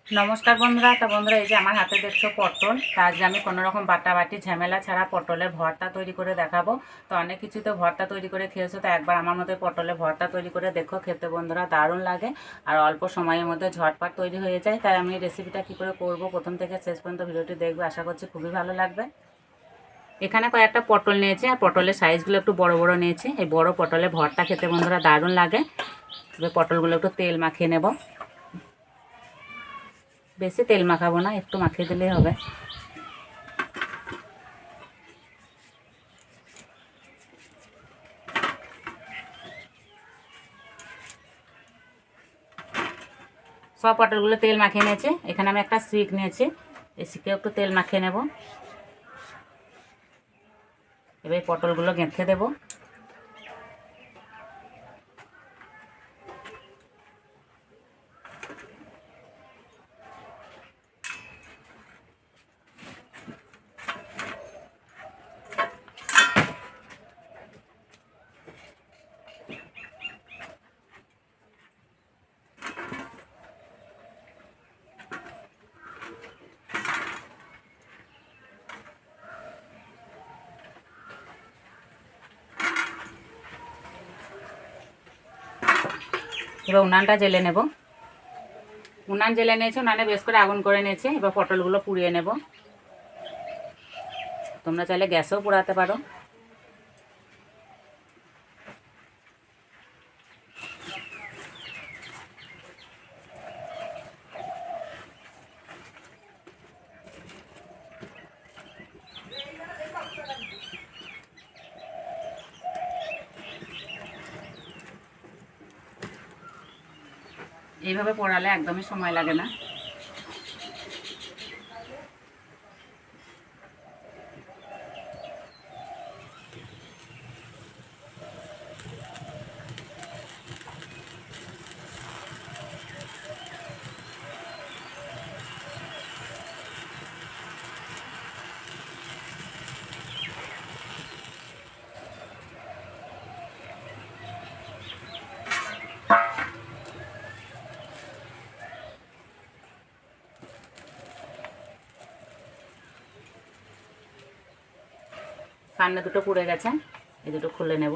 নমস্কার বন্ধুরা। তো বন্ধুরা, এই যে আমার হাতে দেখছো পটল। তা আজকে আমি কোনোরকম বাটাবাটি ঝামেলা ছাড়া পটলের ভর্তা তৈরি করে দেখাবো। তো অনেক কিছু তো ভর্তা তৈরি করে খেয়েছো, তো একবার আমার মধ্যে পটলের ভর্তা তৈরি করে দেখো, খেতে বন্ধুরা দারুণ লাগে আর অল্প সময়ের মধ্যে ঝটপট তৈরি হয়ে যায়। তাই আমি রেসিপিটা কী করে করবো প্রথম থেকে শেষ পর্যন্ত ভিডিওটি দেখবে, আশা করছি খুবই ভালো লাগবে। এখানে কয়েকটা পটল নিয়েছি আর পটলের সাইজগুলো একটু বড় বড় নিয়েছি। এই বড় পটলের ভর্তা খেতে বন্ধুরা দারুণ লাগে। তবে পটলগুলো একটু তেল মাখিয়ে নেব। বেশি তেল মাখাবো না, একটু মাখিয়ে দিলেই হবে। সব পটলগুলো তেল মাখিয়ে নিয়েছি। এখানে আমি একটা শিক নিয়েছি, এই শিকেও একটু তেল মাখিয়ে নেব। এবার পটলগুলো গেঁথে দেবো। এবার উনানটা জেলে নেব। উনান জেলে নিয়েছি, উনানে বেশ করে আগুন করে নিয়েছি। এবার পটলগুলো পুড়িয়ে নেব। তোমরা চাইলে গ্যাসেও পোড়াতে পারো। এইভাবে পোড়ালে একদমই সময় লাগে না। সামনে দুটো পুড়ে গেছে, এই দুটো খুলে নেব।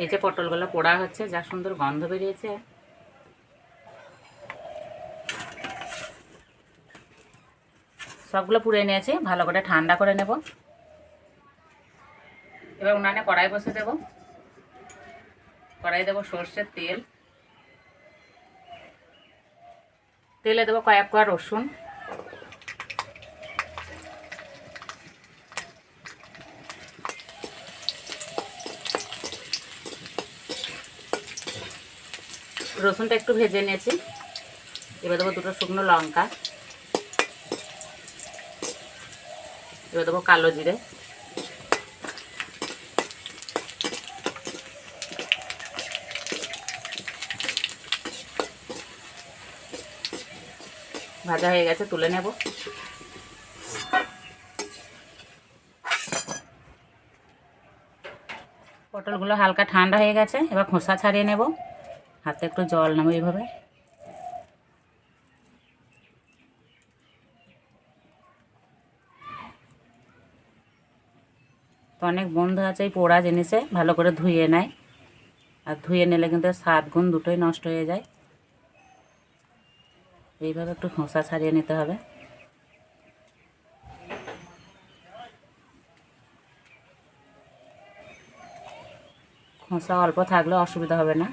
এই যে পটলগুলো পোড়া হচ্ছে, যা সুন্দর গন্ধ বেরিয়েছে। সবগুলো পুড়ে নিয়েছি, ভালো করে ঠান্ডা করে নেব। এবার উনানে কড়াই বসে দেব। কড়াই দেবো সর্ষের তেল। তেলে দেবো কয়েক কোয়া রসুন। রসুনটা একটু ভেজে নিয়েছি। এবার দেবো দুটো শুকনো লঙ্কা। এবার দেবো কালো জিরে। ভাজা হয়ে গেছে, তুলে নেব। পটলগুলো হালকা ঠান্ডা হয়ে গেছে, এবার খোসা ছাড়িয়ে নেব। হাতে একটু জল নেবো এইভাবে। তো অনেক বন্ধু আছে এই পোড়া জিনিসে ভালো করে ধুয়ে নেয়, আর ধুয়ে নিলে কিন্তু স্বাদ গুণ দুটোই নষ্ট হয়ে যায়। এইভাবে একটু খোসা ছাড়িয়ে নিতে হবে। খোসা অল্প থাকলে অসুবিধা হবে না।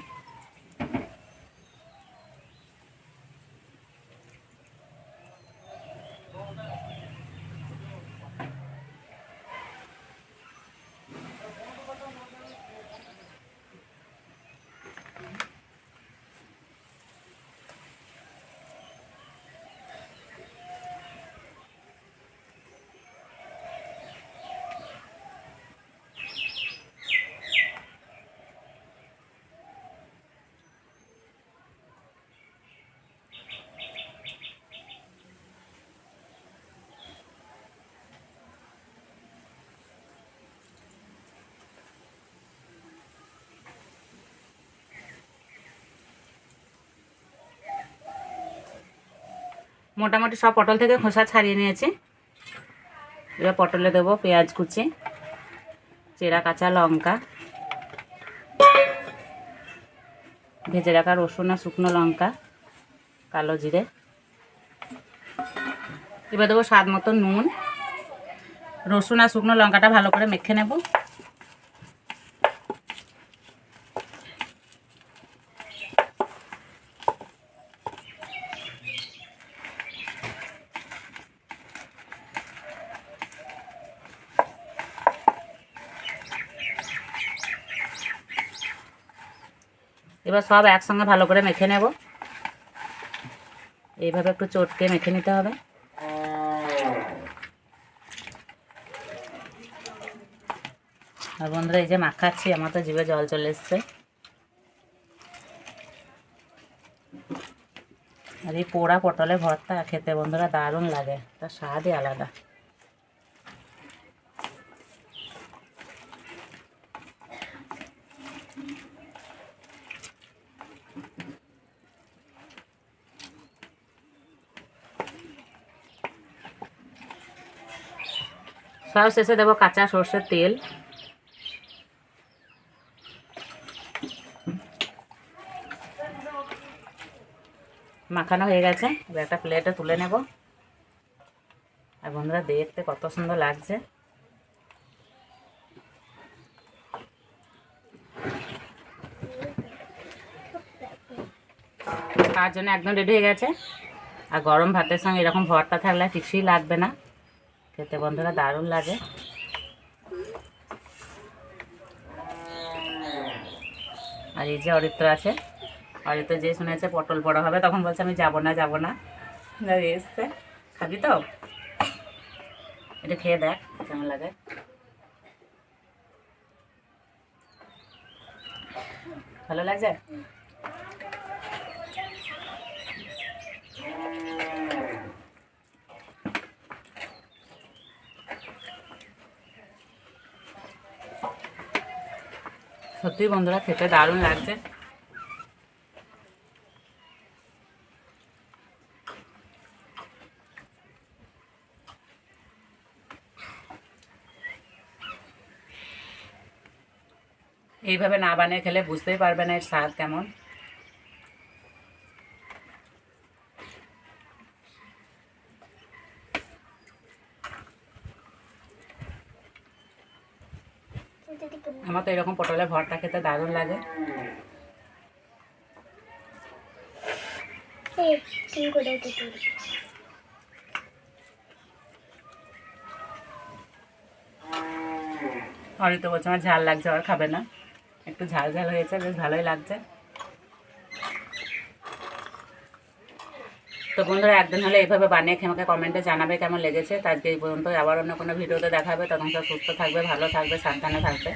মোটামুটি সব পটল থেকে খোসা ছাড়িয়ে নিয়েছি। এবার পটলে দেবো পেঁয়াজ কুচি, চেরা কাঁচা লঙ্কা, ভেজে রাখা রসুন আর শুকনো লঙ্কা, কালো জিরে। এবার দেবো স্বাদ মতো নুন। রসুন আর শুকনো লঙ্কাটা ভালো করে মেখে নেব। এবার সব একসঙ্গে ভালো করে মেখে নেব। এইভাবে একটু চটকে মেখে নিতে হবে। আর বন্ধুরা এই যে মাখাচ্ছি, আমার তো জিভে জল চলে এসছে। আর এই পোড়া পটলের ভর্তা খেতে বন্ধুরা দারুণ লাগে, তার স্বাদই আলাদা। সব শেষে দেবো কাঁচা সর্ষের তেল। মাখানো হয়ে গেছে, এবার একটা প্লেটে তুলে নেব। আর বন্ধুরা দেখতে কত সুন্দর লাগছে। তার জন্য একদম রেডি হয়ে গেছে। আর গরম ভাতের সঙ্গে এরকম ভর্তা থাকলে কিছুই লাগবে না, খেতে বন্ধুরা দারুণ লাগে। আর এই যে অরিত্র আছে, অরিত্র যে শুনেছে পটল বড় হবে তখন বলছে আমি যাবো না যাবো না, এসছে। খাবি তো? এটা খেয়ে দেখ কেমন লাগে। ভালো লাগছে? সত্যি বন্ধুরা খেতে দারুণ লাগছে। এইভাবে না বানিয়ে খেলে বুঝতেই পারবে না এর স্বাদ কেমন। আমার তো এরকম পটলের ভর্তা খেতে দারুণ লাগে। অরিত্র বলছে আমার ঝাল লাগছে, আর খাবে না। একটু ঝাল ঝাল হয়েছে, বেশ ভালোই লাগছে। তো বন্ধুরা একদিন হলে এইভাবে বানিয়ে খেয়ে আমাকে কমেন্টে জানাবে কেমন লেগেছে। তো আজকে এই পর্যন্ত, আবার অন্য কোনো ভিডিওতে দেখাবে। তখন সব সুস্থ থাকবে, ভালো থাকবে, সাবধানে থাকবে।